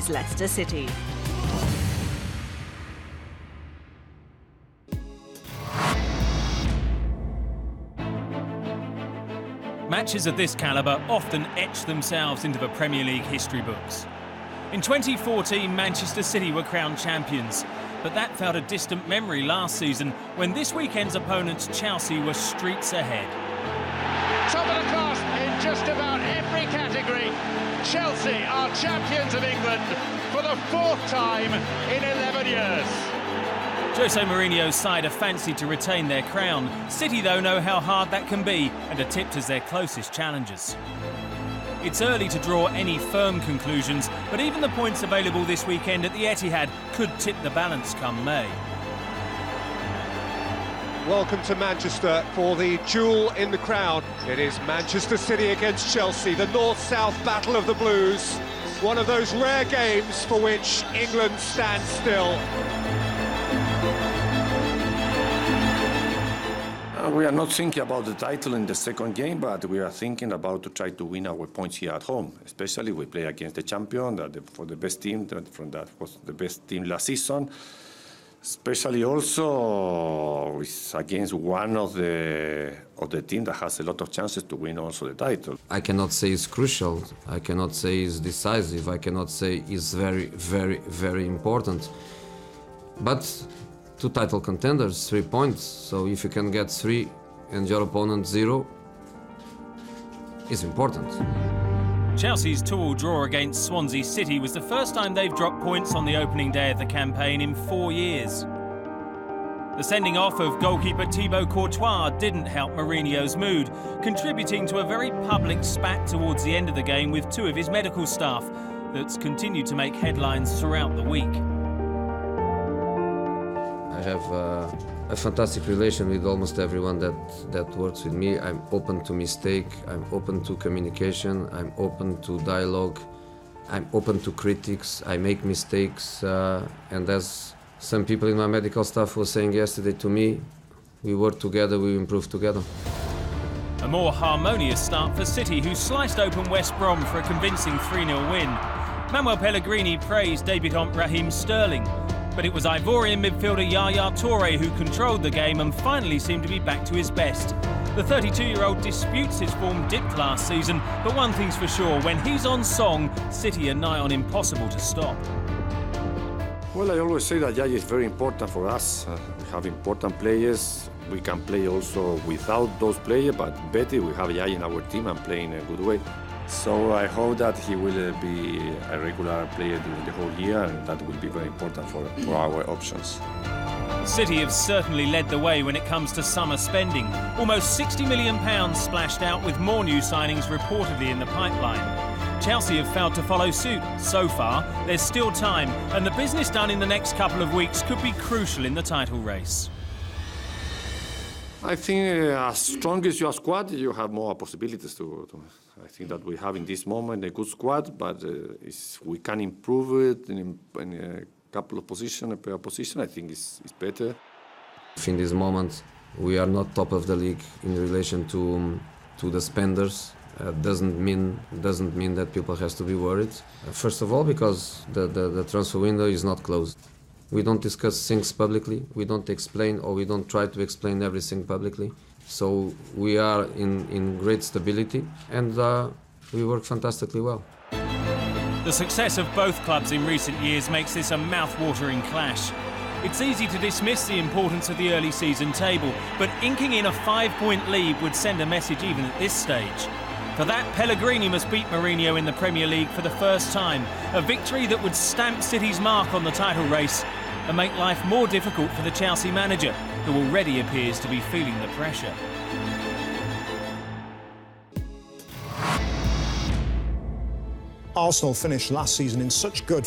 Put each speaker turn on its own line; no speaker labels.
Chelsea's Leicester City.
Matches of this calibre often etch themselves into the Premier League history books. In 2014, Manchester City were crowned champions, but that felt a distant memory last season when this weekend's opponents, Chelsea, were streets ahead.
Top of the class in just about every category. Chelsea are champions of England for the 4th time in 11 years.
Jose Mourinho's side are fancied to retain their crown. City, though, know how hard that can be and are tipped as their closest challengers. It's early to draw any firm conclusions, but even the points available this weekend at the Etihad could tip the balance come May.
Welcome to Manchester for the jewel in the crown. It is Manchester City against Chelsea, the north-south battle of the Blues. One of those rare games for which England stands still.
We are not thinking about the title in the second game, but we are thinking about to try to win our points here at home, especially we play against the champion, for the best team, that was the best team last season, especially also against one of the team that has a lot of chances to win also the title.
I cannot say it's crucial, I cannot say it's decisive, I cannot say it's very, very, very important, but 2 title contenders, 3 points, so if you can get 3 and your opponent 0, it's important.
Chelsea's 2-2 draw against Swansea City was the first time they've dropped points on the opening day of the campaign in 4 years. The sending off of goalkeeper Thibaut Courtois didn't help Mourinho's mood, contributing to a very public spat towards the end of the game with 2 of his medical staff that's continued to make headlines throughout the week.
I have a fantastic relation with almost everyone that works with me. I'm open to mistake, I'm open to communication, I'm open to dialogue, I'm open to critics, I make mistakes, and as some people in my medical staff were saying yesterday to me, we work together, we improve together.
A more harmonious start for City, who sliced open West Brom for a convincing 3-0 win. Manuel Pellegrini praised debutant Raheem Sterling, but it was Ivorian midfielder Yaya Toure who controlled the game and finally seemed to be back to his best. The 32-year-old disputes his form dipped last season, but one thing's for sure, when he's on song, City are nigh on impossible to stop.
Well, I always say that Yaya is very important for us. We have important players. We can play also without those players, but better we have Yaya in our team and play in a good way. So I hope that he will be a regular player during the whole year, and that will be very important for our options.
City have certainly led the way when it comes to summer spending. Almost £60 million splashed out, with more new signings reportedly in the pipeline. Chelsea have failed to follow suit. So far, there's still time, and the business done in the next couple of weeks could be crucial in the title race.
I think as strong as your squad, you have more possibilities I think that we have in this moment a good squad, but we can improve it in a couple of positions, a pair of positions. I think it's better.
In this moment, we are not top of the league in relation to the spenders. Doesn't mean that people has to be worried. First of all, because the transfer window is not closed. We don't discuss things publicly, we don't explain, or we don't try to explain everything publicly. So we are in great stability, and we work fantastically well.
The success of both clubs in recent years makes this a mouth-watering clash. It's easy to dismiss the importance of the early season table, but inking in a 5-point lead would send a message even at this stage. For that, Pellegrini must beat Mourinho in the Premier League for the first time, a victory that would stamp City's mark on the title race and make life more difficult for the Chelsea manager, who already appears to be feeling the pressure.
Arsenal finished last season in such good